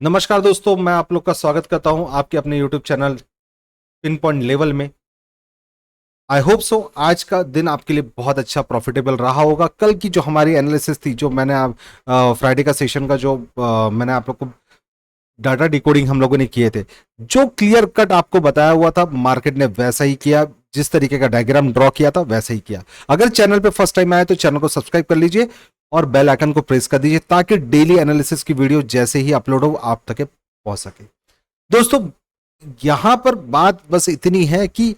नमस्कार दोस्तों, मैं आप लोग का स्वागत करता हूं आपके अपने YouTube channel pin point level में। आई होप सो आज का दिन आपके लिए बहुत अच्छा प्रॉफिटेबल रहा होगा। कल की जो हमारी एनालिसिस थी, जो मैंने आप फ्राइडे का सेशन का जो मैंने आप लोग को डाटा डिकोडिंग हम लोगों ने किए थे, जो क्लियर कट आपको बताया हुआ था, मार्केट ने वैसा ही किया। जिस तरीके का डायग्राम ड्रॉ किया था वैसा ही किया। अगर चैनल पे फर्स्ट टाइम आए तो चैनल को सब्सक्राइब कर लीजिए और बेल आइकन को प्रेस कर दीजिए ताकि डेली एनालिसिस की वीडियो जैसे ही अपलोड हो आप तक पहुंच सके। दोस्तों, यहां पर बात बस इतनी है कि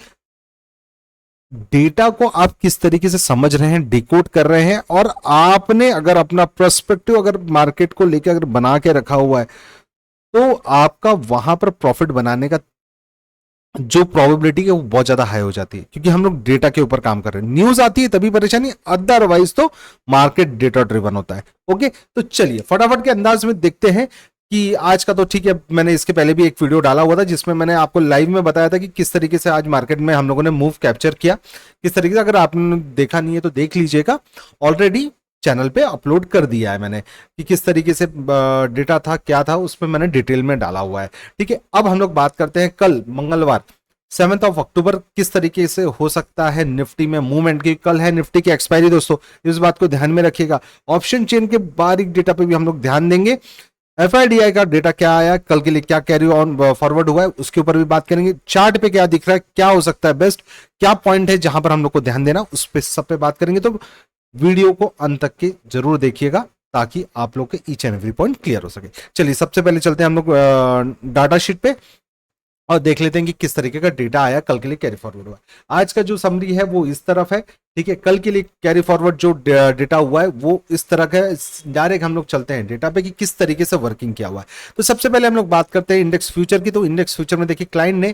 डेटा को आप किस तरीके से समझ रहे हैं, डिकोड कर रहे हैं, और आपने अगर अपना पर्सपेक्टिव अगर मार्केट को लेकर अगर बना के रखा हुआ है तो आपका वहां पर प्रॉफिट बनाने का जो प्रोबेबिलिटी है वो बहुत ज्यादा हाई हो जाती है, क्योंकि हम लोग डेटा के ऊपर काम कर रहे हैं। न्यूज आती है तभी परेशानी, अदरवाइज तो मार्केट डेटा ड्रिवन होता है। ओके, तो चलिए फटाफट के अंदाज में देखते हैं कि आज का तो ठीक है। मैंने इसके पहले भी एक वीडियो डाला हुआ था जिसमें मैंने आपको लाइव में बताया था कि किस तरीके से आज मार्केट में हम लोगों ने मूव कैप्चर किया, किस तरीके से। अगर आपने देखा नहीं है तो देख लीजिएगा, ऑलरेडी चैनल पे अपलोड कर दिया है मैंने कि किस तरीके से डेटा था, क्या था, उसमें मैंने डिटेल में डाला हुआ है। ठीक है, अब हम लोग बात करते हैं कल मंगलवार 7 अक्टूबर किस तरीके से हो सकता है निफ्टी में मूवमेंट की। कल है निफ्टी की एक्सपायरी दोस्तों, इस बात को ध्यान में रखिएगा। ऑप्शन चेन के बारीक डेटा पे भी हम लोग ध्यान देंगे। एफआईडीआई का डेटा क्या आया, कल के लिए क्या कैरी ऑन फॉरवर्ड हुआ है, उसके ऊपर भी बात करेंगे। चार्ट पे क्या दिख रहा है, क्या हो सकता है बेस्ट, क्या पॉइंट है जहां पर हम लोग को ध्यान देना, उस पे सब पे बात करेंगे। तो वीडियो को अंत तक के जरूर देखिएगा ताकि आप लोग के each and every point clear हो सके। चलिए सबसे पहले चलते हैं हम लोग डाटा शीट पे और देख लेते हैं कि किस तरीके का डेटा आया, कल के लिए कैरी फॉरवर्ड हुआ। आज का जो समरी है वो इस तरफ है। ठीक है, कल के लिए कैरी फॉरवर्ड जो डेटा हुआ है वो इस तरह का है। डायरेक्ट हम लोग चलते हैं डेटा पे कि किस तरीके से वर्किंग किया हुआ है। तो सबसे पहले हम लोग बात करते हैं इंडेक्स फ्यूचर की। तो इंडेक्स फ्यूचर में देखिए क्लाइंट ने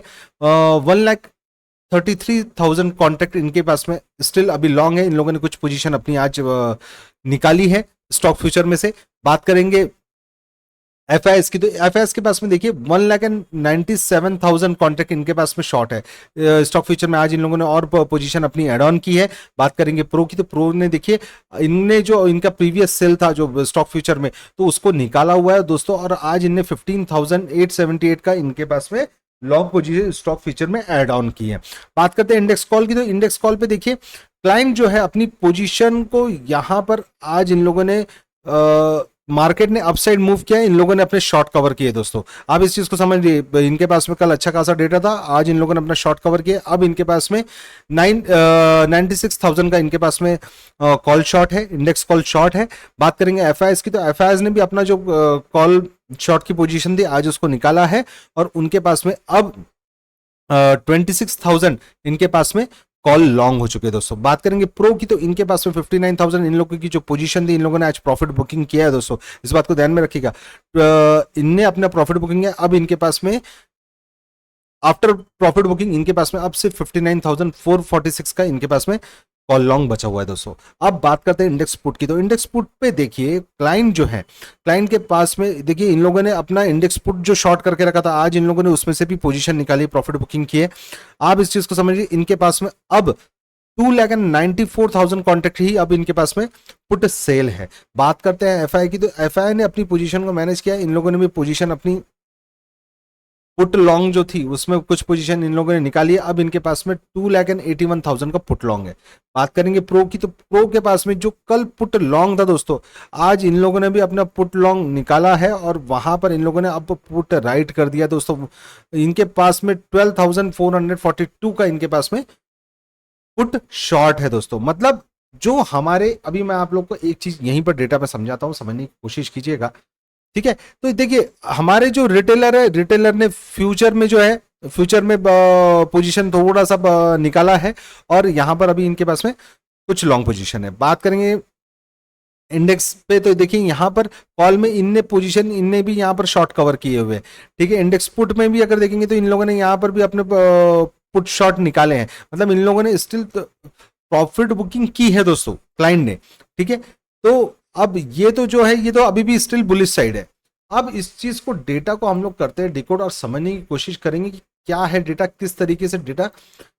1,33,000 कॉन्ट्रैक्ट इनके पास में स्टिल अभी लॉन्ग है। इन लोगों ने कुछ पोजीशन अपनी आज निकाली है स्टॉक फ्यूचर में से। बात करेंगे एफआईएस की, तो एफआईएस के पास में देखिए 1,97,000 कॉन्ट्रैक्ट इनके पास में शॉर्ट है स्टॉक फ्यूचर में। आज इन लोगों ने और पोजीशन अपनी एड ऑन की है। बात करेंगे प्रो की, तो प्रो ने देखिए इनने जो इनका प्रीवियस सेल था जो स्टॉक फ्यूचर में, तो उसको निकाला हुआ है दोस्तों, और आज इनने 15,878 का इनके पास में लॉन्ग पोजीशन स्टॉक फ्यूचर में एड ऑन की है। बात करते हैं इंडेक्स कॉल की, तो इंडेक्स कॉल पे देखिए क्लाइंट जो है अपनी पोजीशन को यहां पर आज इन लोगों ने मार्केट ने अपसाइड मूव किया है, इन लोगों ने अपने शॉर्ट कवर किए दोस्तों। आप इस चीज को समझिए, इनके पास में कल अच्छा खासा डेटा था, आज इन लोगों ने अपना शॉर्ट कवर किया। अब इनके पास में 96,000 का इनके पास में कॉल शॉर्ट है, इंडेक्स कॉल शॉर्ट है। बात करेंगे एफआईएस की, तो एफआईएस ने भी अपना जो कॉल शॉर्ट की पोजीशन थी आज उसको निकाला है, और उनके पास में अब 26,000 इनके पास में कॉल लॉन्ग हो चुके हैं दोस्तों। बात करेंगे प्रो की, तो इनके पास में 59,000 इन लोगों की जो पोजीशन थी, इन लोगों ने आज प्रॉफिट बुकिंग किया है दोस्तों, इस बात को ध्यान में रखिएगा। इनने अपना प्रॉफिट बुकिंग है, अब इनके पास में आफ्टर प्रॉफिट बुकिंग इनके पास में अब सिर्फ 59,446 का इनके पास में कॉल लॉन्ग बचा हुआ है दोस्तों। अब बात करते हैं इंडेक्स पुट की, तो इंडेक्स पुट पे देखिए क्लाइंट जो है, क्लाइंट के पास में देखिए इन लोगों ने अपना इंडेक्स पुट जो शॉर्ट करके रखा था, आज इन लोगों ने उसमें से भी पोजीशन निकाली, प्रॉफिट बुकिंग की है। आप इस चीज को समझिए, इनके पास में अब 2,94,000 कॉन्ट्रैक्ट ही अब इनके पास में पुट सेल है। बात करते हैं एफआई की, तो एफआई ने अपनी पोजीशन को मैनेज किया, इन लोगों ने भी पोजीशन अपनी पुट लॉन्ग जो थी उसमें कुछ पोजीशन इन लोगों ने निकाली है। अब इनके पास में 2,81,000 का पुट लॉन्ग है। बात करेंगे प्रो की, तो प्रो के पास में जो कल पुट लॉन्ग था दोस्तों, आज इन लोगों ने भी अपना पुट लॉन्ग निकाला है, और वहां पर इन लोगों ने अब पुट राइट कर दिया दोस्तों। इनके पास में 12,442 का इनके पास में पुट शॉर्ट है दोस्तों। मतलब जो हमारे, अभी मैं आप लोग को एक चीज यहीं पर डेटा पे समझाता हूं, समझने की कोशिश कीजिएगा। ठीक है, तो देखिए हमारे जो रिटेलर है, रिटेलर ने फ्यूचर में जो है, फ्यूचर में पोजीशन थोड़ा सा निकाला है, और यहां पर अभी इनके पास में कुछ लॉन्ग पोजीशन है। बात करेंगे इंडेक्स पे, तो देखिए यहां पर कॉल में इनने पोजीशन, इनने भी यहां पर शॉर्ट कवर किए हुए हैं। ठीक है, इंडेक्स पुट में भी अगर देखेंगे तो इन लोगों ने यहां पर भी अपने पुट शॉर्ट निकाले हैं। मतलब इन लोगों ने स्टिल प्रॉफिट बुकिंग की है दोस्तों क्लाइंट ने। ठीक है, तो अब ये तो जो है, ये तो अभी भी स्टिल बुलिश साइड है। अब इस चीज को, डेटा को हम लोग करते हैं डिकोड और समझने की कोशिश करेंगे कि क्या है डेटा, किस तरीके से डेटा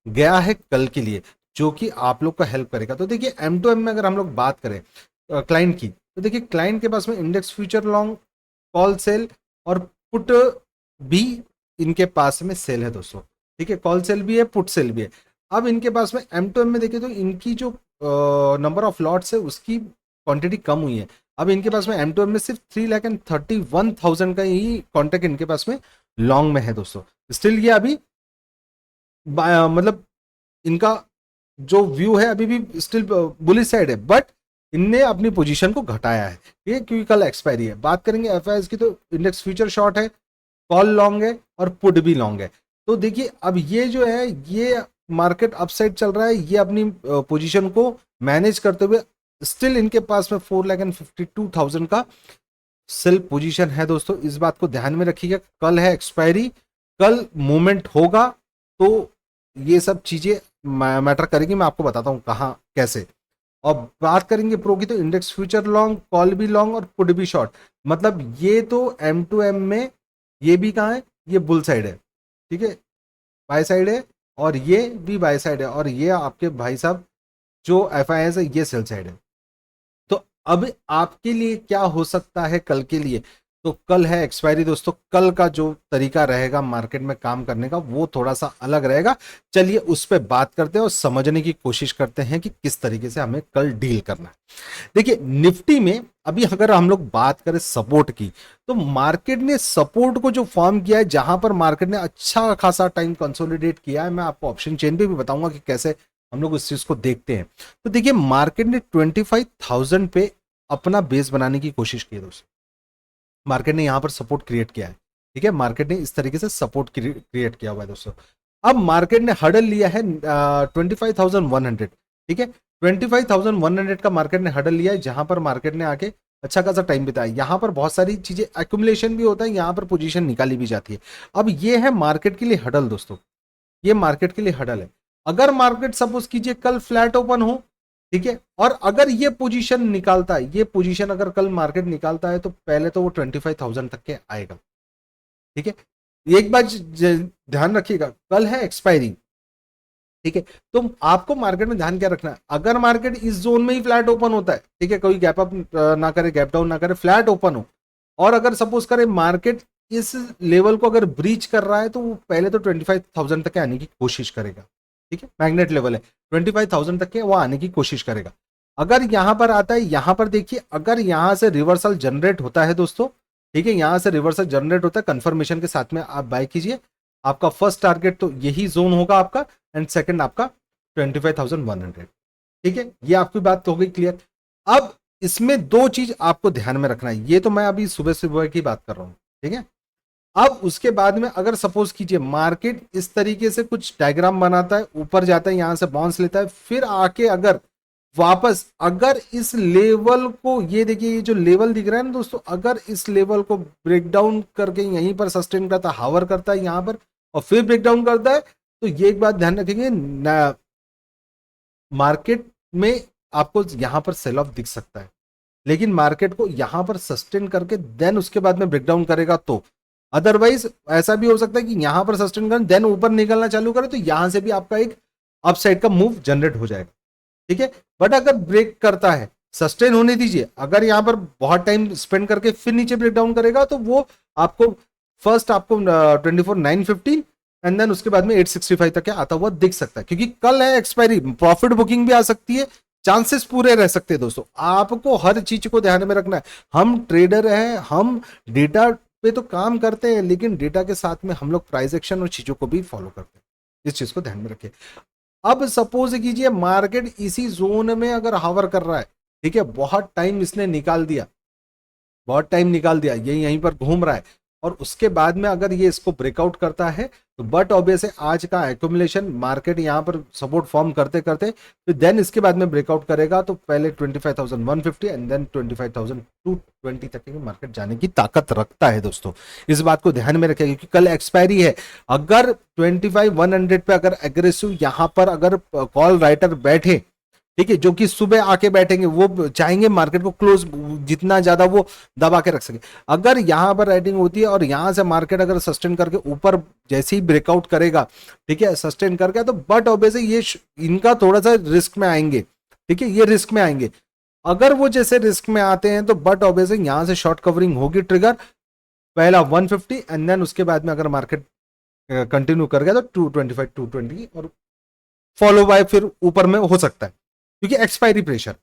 गया है कल के लिए, जो कि आप लोग का हेल्प करेगा। तो देखिए M2M में अगर हम लोग बात करें क्लाइंट की, तो देखिए क्लाइंट के पास में index future long, call sell और पुट भी इनके पास में सेल है दोस्तों, ठीक है, कॉल सेल भी है, पुट सेल भी है। अब इनके पास में M2M में देखिए तो इनकी जो नंबर ऑफ लॉट्स है उसकी क्वांटिटी कम हुई है। अब इनके पास में M2M में सिर्फ 3,31,000 का ही कॉन्ट्रैक्ट इनके पास में लॉन्ग में है दोस्तों। स्टिल ये अभी मतलब इनका जो व्यू है अभी भी स्टिल बुलिश साइड है, बट इनने अपनी पोजीशन को घटाया है, ठीक है, क्योंकि कल एक्सपायरी है। बात करेंगे एफआईएस की तो इंडेक्स फ्यूचर शॉर्ट है, कॉल लॉन्ग है और पुट भी लॉन्ग है। तो देखिए अब ये जो है ये मार्केट अपसाइड चल रहा है, ये अपनी पोजीशन को मैनेज करते हुए स्टिल इनके पास में 4,52,000 का सेल पोजीशन है दोस्तों। इस बात को ध्यान में रखिएगा, कल है एक्सपायरी, कल मूवमेंट होगा तो ये सब चीजें मैटर करेगी। मैं आपको बताता हूं कहां कैसे। और बात करेंगे प्रो की तो इंडेक्स फ्यूचर लॉन्ग, कॉल भी लॉन्ग और पुट भी शॉर्ट। मतलब ये तो M2M में ये भी कहाँ है, ये बुल साइड है, ठीक है, बाय साइड है, और ये भी बाय साइड है, और ये आपके भाई साहब जो FIS है ये सेल साइड है। तो अब आपके लिए क्या हो सकता है कल के लिए, तो कल है एक्सपायरी दोस्तों, कल का जो तरीका रहेगा मार्केट में काम करने का वो थोड़ा सा अलग रहेगा। चलिए उस पर बात करते हैं और समझने की कोशिश करते हैं कि किस तरीके से हमें कल डील करना है। देखिए निफ्टी में अभी अगर हम लोग बात करें सपोर्ट की, तो मार्केट ने सपोर्ट को जो फॉर्म किया है, जहां पर मार्केट ने अच्छा खासा टाइम कंसोलिडेट किया है, मैं आपको ऑप्शन चेन पे भी बताऊंगा कि कैसे हम लोग उस चीज को देखते हैं। तो देखिए मार्केट ने 25,000 पे अपना बेस बनाने की कोशिश की है दोस्तों। मार्केट ने यहां पर सपोर्ट क्रिएट किया है, ठीक है, मार्केट ने इस तरीके से सपोर्ट क्रिएट किया हुआ है दोस्तों। अब मार्केट ने हडल लिया है 25,100, ठीक है, 25,100 का मार्केट ने हडल लिया है, जहां पर मार्केट ने आके अच्छा खासा टाइम बिताया। यहां पर बहुत सारी चीजें एक्यूमुलेशन भी होता है, यहां पर पोजीशन निकाली भी जाती है। अब ये है मार्केट के लिए हडल दोस्तों, ये मार्केट के लिए हडल है। अगर मार्केट सपोज कीजिए कल फ्लैट ओपन हो, ठीक है, और अगर ये पोजीशन निकालता है, ये पोजीशन अगर कल मार्केट निकालता है तो पहले तो वो 25,000 तक के आएगा, ठीक है। एक बात ध्यान रखिएगा, कल है एक्सपायरी, ठीक है, तो आपको मार्केट में ध्यान क्या रखना है, अगर मार्केट इस जोन में ही फ्लैट ओपन होता है, ठीक है, कोई गैप अप ना करे, गैप डाउन ना करे, फ्लैट ओपन हो, और अगर सपोज करे मार्केट इस लेवल को अगर ब्रीच कर रहा है, तो वो पहले तो 25,000 तक के आने की कोशिश करेगा, ठीक है, मैग्नेट लेवल है 25,000 तक के, वो आने की कोशिश करेगा। अगर यहां पर आता है, यहां पर देखिए अगर यहां से रिवर्सल जनरेट होता है दोस्तों, ठीक है, यहां से रिवर्सल जनरेट होता है, कंफर्मेशन के साथ में आप बाय कीजिए। आपका फर्स्ट टारगेट तो यही जोन होगा आपका, एंड सेकंड आपका 25,100, ठीक है, ये आपकी बात हो गई क्लियर। अब इसमें दो चीज आपको ध्यान में रखना है, ये तो मैं अभी सुबह सुबह की बात कर रहा हूं, ठीक है। अब उसके बाद में अगर सपोज कीजिए मार्केट इस तरीके से कुछ डायग्राम बनाता है, ऊपर जाता है, यहां से बाउंस लेता है, फिर आके अगर वापस अगर इस लेवल को, ये देखिए ये जो लेवल दिख रहा है ना दोस्तों, अगर इस लेवल को ब्रेक डाउन करके यहीं पर सस्टेन करता है, हावर करता है यहां पर, और फिर ब्रेक डाउन करता है, तो ये एक बात ध्यान रखेंगे, मार्केट में आपको यहां पर सेल ऑफ दिख सकता है, लेकिन मार्केट को यहां पर सस्टेन करके देन उसके बाद में ब्रेकडाउन करेगा तो, अदरवाइज ऐसा भी हो सकता है कि यहां पर सस्टेन कर देन ऊपर निकलना चालू करे, तो यहां से भी आपका एक अपसाइड का मूव जनरेट हो जाएगा, ठीक है। बट अगर ब्रेक करता है, सस्टेन होने दीजिए, अगर यहां पर बहुत टाइम स्पेंड करके फिर नीचे ब्रेकडाउन करेगा, तो वो आपको फर्स्ट आपको 24,950 एंड देन उसके बाद में 865 तक आता हुआ दिख सकता है, क्योंकि कल है एक्सपायरी, प्रॉफिट बुकिंग भी आ सकती है, चांसेस पूरे रह सकते हैं दोस्तों। आपको हर चीज को ध्यान में रखना है, हम ट्रेडर हैं, हम डेटा पे तो काम करते हैं, लेकिन डेटा के साथ में हम लोग प्राइस एक्शन और चीजों को भी फॉलो करते हैं, इस चीज को ध्यान में रखिए। अब सपोज कीजिए मार्केट इसी जोन में अगर हावर कर रहा है, ठीक है, बहुत टाइम इसने निकाल दिया, बहुत टाइम निकाल दिया, ये यहीं पर घूम रहा है, और उसके बाद में अगर ये इसको ब्रेकआउट करता है, तो बट ऑब्वियस है आज का एक्यूमुलेशन मार्केट यहां पर सपोर्ट फॉर्म करते करते फिर देन इसके बाद में ब्रेकआउट करेगा, तो पहले 25,150 एंड देन 25,220 तक की मार्केट जाने की ताकत रखता है दोस्तों। इस बात को ध्यान में रखें, क्योंकि कल एक्सपायरी है। अगर 25,100 पे अगर एग्रेसिव यहां पर अगर कॉल राइटर बैठे, ठीक है, जो कि सुबह आके बैठेंगे, वो चाहेंगे मार्केट को क्लोज जितना ज्यादा वो दबा के रख सके। अगर यहां पर राइटिंग होती है और यहां से मार्केट अगर सस्टेन करके ऊपर जैसे ही ब्रेकआउट करेगा, ठीक है, सस्टेन करके, तो बट ऑब्वियसली ये इनका थोड़ा सा रिस्क में आएंगे, ठीक है, ये रिस्क में आएंगे। अगर वो जैसे रिस्क में आते हैं तो बट ऑब्वियसली यहां से शॉर्ट कवरिंग होगी ट्रिगर, पहला 150 एंड देन उसके बाद में अगर मार्केट कंटिन्यू कर गया तो 225 220 और फॉलो बाय फिर ऊपर में हो सकता है, क्योंकि एक्सपायरी प्रेशर।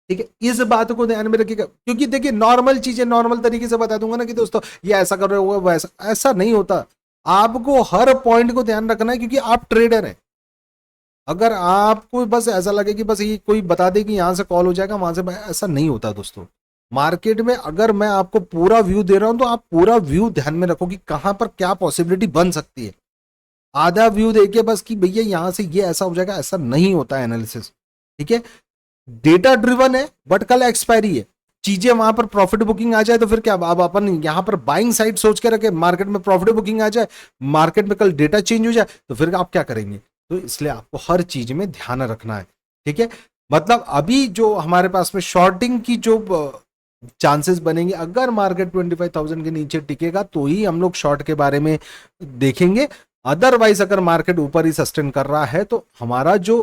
ठीक है, इस बात को ध्यान में रखिएगा, क्योंकि देखिए नॉर्मल चीजें नॉर्मल तरीके से बता दूंगा ना कि दोस्तों ये ऐसा कर रहे हो वैसा, ऐसा नहीं होता। आपको हर पॉइंट को ध्यान रखना है, क्योंकि आप ट्रेडर हैं। अगर आपको बस ऐसा लगे कि बस ये कोई बता दे कि यहां से कॉल हो जाएगा वहां से, ऐसा नहीं होता दोस्तों। मार्केट में अगर मैं आपको पूरा व्यू दे रहा हूं तो आप पूरा व्यू ध्यान में रखो कि कहां पर क्या पॉसिबिलिटी बन सकती है। आधा व्यू देखिए बस कि भैया यहां से ये ऐसा हो जाएगा, ऐसा नहीं होता है एनालिसिस। ठीक है, डेटा ड्रिवन है बट कल एक्सपायरी है, चीजें वहां पर प्रॉफिट बुकिंग आ जाए तो फिर क्या, अब अपन यहां पर बाइंग साइड सोच के रखे, मार्केट में प्रॉफिट बुकिंग आ जाए, मार्केट में कल डेटा चेंज हो जाए तो फिर आप क्या करेंगे। तो इसलिए आपको हर चीज में ध्यान रखना है। ठीक है, मतलब अभी जो हमारे पास में शॉर्टिंग की जो चांसेस बनेंगे, अगर मार्केट 25,000 के नीचे टिकेगा तो ही हम लोग शॉर्ट के बारे में देखेंगे। अदरवाइज अगर मार्केट ऊपर ही सस्टेन कर रहा है तो हमारा जो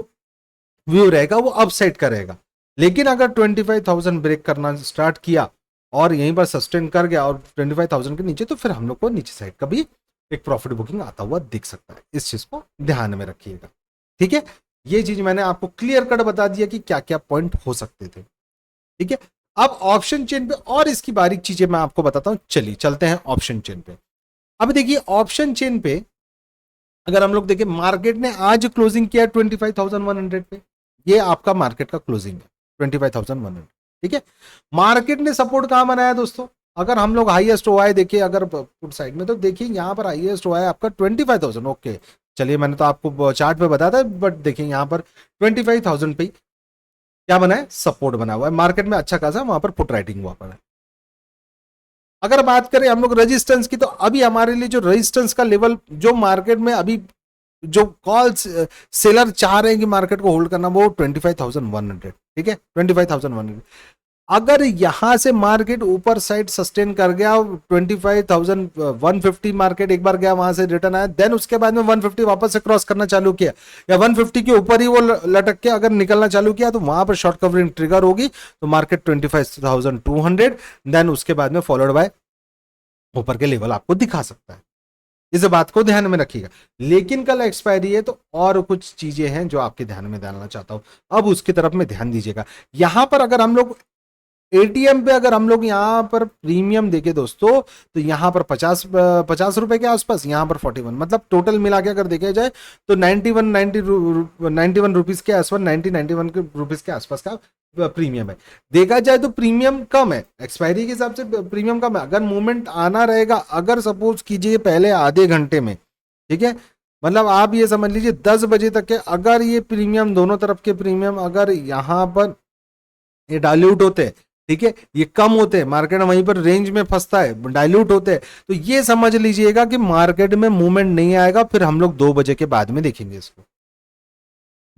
व्यू रहेगा वो अपसाइड का रहेगा। लेकिन अगर 25,000 ब्रेक करना स्टार्ट किया और यहीं पर सस्टेन कर गया और 25,000 के नीचे, तो फिर हम लोग को नीचे साइड का भी एक प्रॉफिट बुकिंग आता हुआ दिख सकता है। इस चीज को ध्यान में रखिएगा। ठीक है, ये चीज मैंने आपको क्लियर कट बता दिया कि क्या क्या पॉइंट हो सकते थे। ठीक है, अब ऑप्शन चेन पे और इसकी बारीक चीजें मैं आपको बताता हूं। चलिए चलते हैं ऑप्शन चेन पे। अब देखिए ऑप्शन चेन पे अगर हम लोग देखें, मार्केट ने आज क्लोजिंग किया 25,100 पे, ये आपका मार्केट का क्लोजिंग है 25,100। ठीक है, मार्केट ने सपोर्ट कहां बनाया दोस्तों, अगर हम लोग हाईएस्ट ओआई देखिए अगर पुट साइड में, तो देखिए यहां पर हाईएस्ट ओआई आपका 25,000। ओके चलिए, मैंने तो आपको चार्ट पे बताया था, बट देखिए यहां पर 25,000 पे क्या बना है, सपोर्ट बना हुआ है। मार्केट में अच्छा खासा वहां पर पुट राइटिंग हुआ पर है। अगर बात करें हम लोग रेजिस्टेंस की, तो अभी हमारे लिए जो रेजिस्टेंस का लेवल जो मार्केट में अभी जो कॉल सेलर चाह रहे हैं कि मार्केट को होल्ड करना, वो 25,100। ठीक है, 25,100। अगर यहां से मार्केट ऊपर साइड सस्टेन कर गया, 25,150 मार्केट एक बार गया, वहां से रिटर्न आया, देन उसके बाद में 150 वापस से क्रॉस करना चालू किया, या 150 के ऊपर ही वो लटक के अगर निकलना चालू किया, तो वहां पर शॉर्ट कवरिंग ट्रिगर होगी, तो मार्केट 25,200 देन उसके बाद में फॉलोड बाय ऊपर के लेवल आपको दिखा सकता है। इस बात को ध्यान में रखिएगा। लेकिन कल एक्सपायरी है तो और कुछ चीजें हैं जो आपके ध्यान में डालना चाहता हूं, अब उसकी तरफ में ध्यान दीजिएगा। यहां पर अगर हम लोग एटीएम पे अगर हम लोग यहाँ पर प्रीमियम देखे दोस्तों, तो यहाँ पर 50 रुपए के आसपास, यहाँ पर 41, मतलब टोटल मिला के अगर देखे जाए तो 91 रुपीज के आसपास, 91 रुपीज के आसपास का प्रीमियम है। देखा जाए तो प्रीमियम कम है, एक्सपायरी के हिसाब से प्रीमियम कम है। अगर मूवमेंट आना रहेगा, अगर सपोज कीजिए पहले आधे घंटे में, ठीक है, मतलब आप ये समझ लीजिए 10 बजे तक के, अगर ये प्रीमियम दोनों तरफ के प्रीमियम अगर यहाँ पर ये डाइल्यूट होते हैं, ठीक है, ये कम होते हैं, मार्केट वहीं पर रेंज में फंसता है, डाइल्यूट होते हैं, तो ये समझ लीजिएगा कि मार्केट में मूवमेंट नहीं आएगा, फिर हम लोग 2 बजे के बाद में देखेंगे इसको।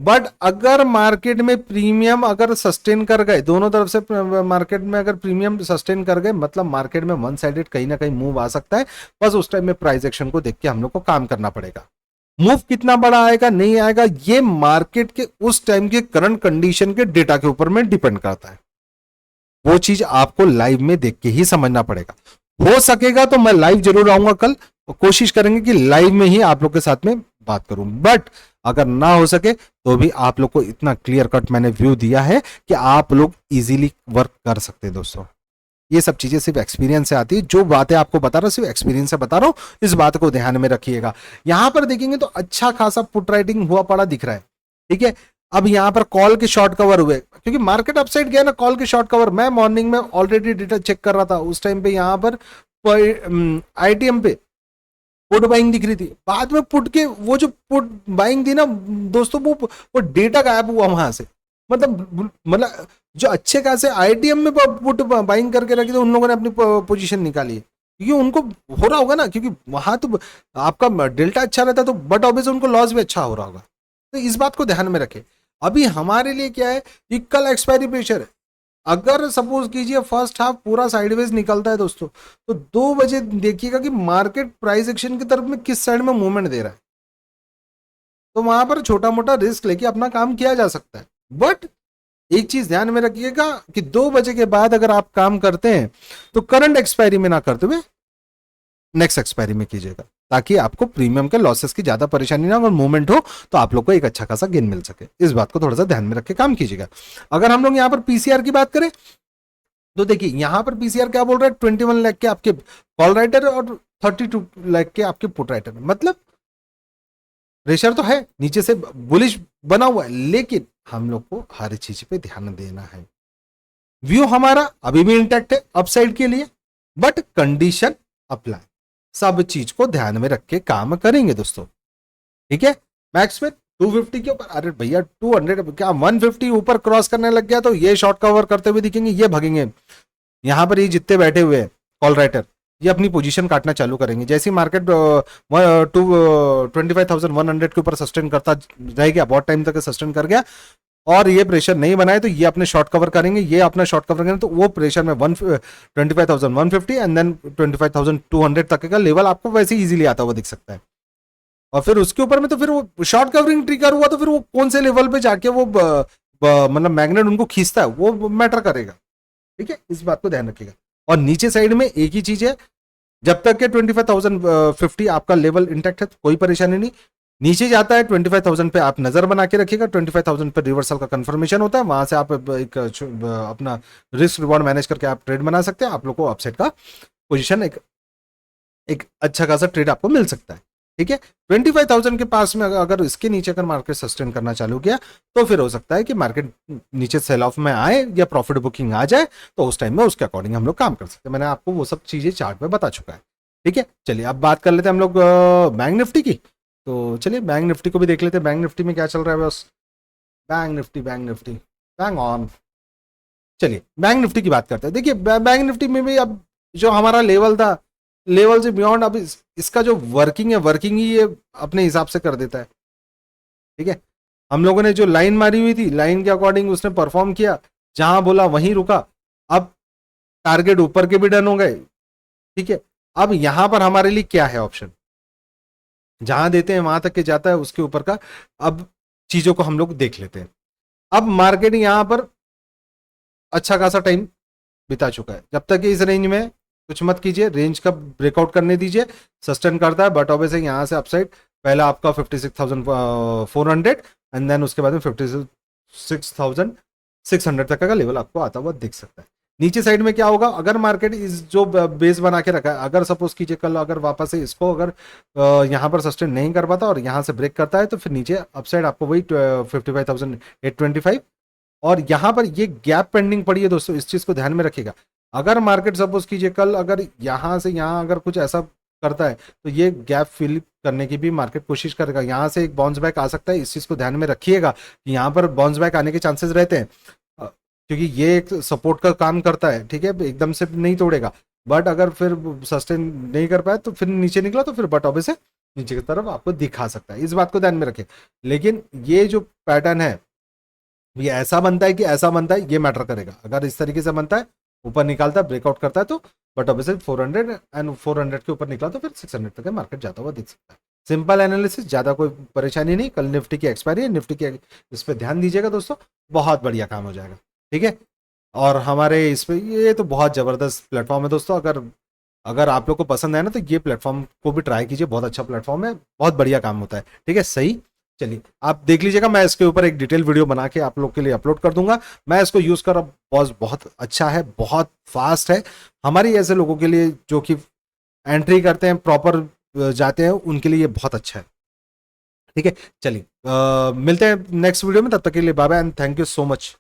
बट अगर मार्केट में प्रीमियम अगर सस्टेन कर गए, दोनों तरफ से मार्केट में अगर प्रीमियम सस्टेन कर गए, मतलब मार्केट में वन साइडेड कहीं ना कहीं मूव आ सकता है। बस उस टाइम में प्राइस एक्शन को देख के हम लोग को काम करना पड़ेगा। मूव कितना बड़ा आएगा नहीं आएगा, ये मार्केट के उस टाइम के करंट कंडीशन के डेटा के ऊपर में डिपेंड करता है। वो चीज आपको लाइव में देख के ही समझना पड़ेगा। हो सकेगा तो मैं लाइव जरूर आऊंगा कल, और कोशिश करेंगे कि लाइव में ही आप लोग के साथ में बात करूं। बट अगर ना हो सके तो भी आप लोग को इतना क्लियर कट मैंने व्यू दिया है कि आप लोग इजीली वर्क कर सकते हैं दोस्तों। ये सब चीजें सिर्फ एक्सपीरियंस से आती है, जो बातें आपको बता रहा हूं सिर्फ एक्सपीरियंस से बता रहा हूं, इस बात को ध्यान में रखिएगा। यहां पर देखेंगे तो अच्छा खासा पुट राइटिंग हुआ पड़ा दिख रहा है। ठीक है, अब यहां पर कॉल के शॉर्ट कवर हुए, क्योंकि मार्केट अपसाइड गया ना, कॉल के शॉर्ट कवर मैं मॉर्निंग में ऑलरेडी डेटा चेक कर रहा था, उस टाइम पे यहां पर आईटीएम पे पुट बाइंग दिख रही थी। बाद में पुट के वो जो पुट बाइंग थी ना दोस्तों, वो डेटा गायब हुआ वहां से। मतलब जो अच्छे खासे आईटीएम में पुट बाइंग करके रखे थे, उन लोगों ने अपनी पोजीशन निकाली, क्योंकि उनको हो रहा होगा ना, क्योंकि वहां तो आपका डेल्टा अच्छा रहता तो, बट ऑब्वियसली उनको लॉस भी अच्छा हो रहा होगा। तो इस बात को ध्यान में रखें। अभी हमारे लिए क्या है कि कल एक्सपायरी प्रेशर है। अगर सपोज कीजिए फर्स्ट हाफ पूरा साइडवेज निकलता है दोस्तों, तो 2 बजे देखिएगा कि मार्केट प्राइस एक्शन की तरफ में किस साइड में मूवमेंट दे रहा है, तो वहां पर छोटा मोटा रिस्क लेके अपना काम किया जा सकता है। बट एक चीज ध्यान में रखिएगा कि 2 बजे के बाद अगर आप काम करते हैं तो करंट एक्सपायरी में ना करते हुए नेक्स्ट एक्सपायरी में कीजिएगा, ताकि आपको प्रीमियम के लॉसेस की ज्यादा परेशानी ना, अगर मूवमेंट हो तो आप लोग को एक अच्छा खासा गेन मिल सके। इस बात को थोड़ा सा ध्यान में रख के काम कीजिएगा। अगर हम लोग यहाँ पर पीसीआर की बात करें तो देखिए यहां पर पीसीआर क्या बोल रहा है, 21 लाख के आपके कॉल राइटर और 32 लाख के आपके पुट राइटर, मतलब प्रेशर तो है, नीचे से बुलिश बना हुआ है, लेकिन हम लोग को हर चीज पे ध्यान देना है। व्यू हमारा अभी भी इंटैक्ट है अपसाइड के लिए, बट कंडीशन अप्लाई, सब चीज को ध्यान में रख के काम करेंगे दोस्तों, ठीक है। मैक्स में 250 के ऊपर, अरे भैया 200 क्या 150 ऊपर क्रॉस करने लग गया तो ये शॉर्ट कवर करते हुए दिखेंगे, ये भगेंगे। यहां पर ये जितने बैठे हुए हैं कॉल राइटर, ये अपनी पोजीशन काटना चालू करेंगे। जैसे मार्केट 25,100 के ऊपर सस्टेन करता रह गया, बहुत टाइम तक सस्टेन कर गया और ये प्रेशर नहीं बनाए तो ये अपने शॉर्ट कवर करेंगे, ये अपना शॉर्ट कवर करेंगे, तो वो प्रेशर में 25,150 एंड देन 25,200 तक का लेवल आपको वैसे इजीली आता हुआ दिख सकता है। और फिर उसके ऊपर में तो फिर वो शॉर्ट कवरिंग ट्रिगर हुआ तो फिर वो कौन से लेवल पे जाके वो मतलब मैग्नेट उनको खींचता है वो मैटर करेगा, ठीक है। इस बात को ध्यान रखिएगा। और नीचे साइड में एक ही चीज है, जब तक के 25,050 आपका लेवल इंटैक्ट है तो कोई परेशानी नहीं, नीचे जाता है 25,000 पे आप नजर बना के रखिएगा। 25,000 पे रिवर्सल का कंफर्मेशन होता है, वहां से आप एक अपना रिस्क रिवॉर्ड मैनेज करके आप ट्रेड बना सकते हैं। आप लोग को अपसेट का पोजीशन एक अच्छा खासा ट्रेड आपको मिल सकता है, ठीक है। 25,000 के पास में अगर इसके नीचे अगर मार्केट सस्टेन करना चालू किया तो फिर हो सकता है कि मार्केट नीचे सेल ऑफ में आए या प्रॉफिट बुकिंग आ जाए, तो उस टाइम में उसके अकॉर्डिंग हम लोग काम कर सकते हैं। मैंने आपको वो सब चीजें चार्ट में बता चुका है, ठीक है। चलिए अब बात कर लेते हैं हम लोग बैंक निफ्टी की। तो चलिए बैंक निफ्टी को भी देख लेते हैं, बैंक निफ्टी में क्या चल रहा है बस। Bank Nifty bank on. चलिए बैंक निफ्टी की बात करते हैं। देखिए बैंक निफ्टी में भी अब जो हमारा लेवल था, लेवल से बियॉन्ड अब इसका जो वर्किंग है, वर्किंग ही ये अपने हिसाब से कर देता है, ठीक है। हम लोगों ने जो लाइन मारी हुई थी, लाइन के अकॉर्डिंग उसने परफॉर्म किया, जहां बोला वहीं रुका। अब टारगेट ऊपर के भी डन हो गए, ठीक है। अब यहां पर हमारे लिए क्या है ऑप्शन, जहां देते हैं वहां तक के जाता है, उसके ऊपर का अब चीजों को हम लोग देख लेते हैं। अब मार्केट यहां पर अच्छा खासा टाइम बिता चुका है, जब तक इस रेंज में कुछ मत कीजिए, रेंज का ब्रेकआउट करने दीजिए, सस्टेन करता है बट ऑब्वियसली यहां से अपसाइड पहला आपका 56,400 एंड देन उसके बाद में 56,600 तक का लेवल आपको आता हुआ दिख सकता है। नीचे साइड में क्या होगा, अगर मार्केट इस जो बेस बना के रखा है, अगर सपोज कीजिए कल अगर वापस से इसको अगर यहाँ पर सस्टेन नहीं कर पाता और यहाँ से ब्रेक करता है तो फिर नीचे अपसाइड आपको वही 55,825 और यहां पर ये गैप पेंडिंग पड़ी है दोस्तों, इस चीज को ध्यान में रखिएगा। अगर मार्केट सपोज कीजिए कल अगर यहां से यहां अगर कुछ ऐसा करता है तो ये गैप फिल करने की भी मार्केट कोशिश करेगा, यहां से एक बाउंस बैक आ सकता है। इस चीज को ध्यान में रखिएगा कि यहां पर बाउंस बैक आने के चांसेस रहते हैं, क्योंकि ये एक सपोर्ट का काम करता है, ठीक है, एकदम से नहीं तोड़ेगा। बट अगर फिर सस्टेन नहीं कर पाए तो फिर नीचे निकला तो फिर बट ऑब्वियसली नीचे की तरफ आपको दिखा सकता है, इस बात को ध्यान में रखें। लेकिन ये जो पैटर्न है ये ऐसा बनता है कि ऐसा बनता है, ये मैटर करेगा। अगर इस तरीके से बनता है, ऊपर निकालता है, ब्रेकआउट करता है तो बट ऑब्वियसली 400 एंड 400 के ऊपर निकला तो फिर 600 तक मार्केट जाता हुआ दिख सकता है। सिंपल एनालिसिस, ज्यादा कोई परेशानी नहीं। कल निफ्टी की एक्सपायरी है, निफ्टी के इस पर ध्यान दीजिएगा दोस्तों, बहुत बढ़िया काम हो जाएगा, ठीक है। और हमारे इस पे ये तो बहुत जबरदस्त प्लेटफॉर्म है दोस्तों, अगर अगर आप लोग को पसंद है ना तो ये प्लेटफॉर्म को भी ट्राई कीजिए, बहुत अच्छा प्लेटफॉर्म है, बहुत बढ़िया काम होता है, ठीक है। सही, चलिए आप देख लीजिएगा, मैं इसके ऊपर एक डिटेल वीडियो बना के आप लोग के लिए अपलोड कर दूंगा। मैं इसको यूज कर रहा, बहुत अच्छा है, बहुत फास्ट है, हमारी ऐसे लोगों के लिए जो कि एंट्री करते हैं, प्रॉपर जाते हैं, उनके लिए ये बहुत अच्छा है, ठीक है। चलिए मिलते हैं नेक्स्ट वीडियो में, तब तक के लिए bye bye and thank you so much.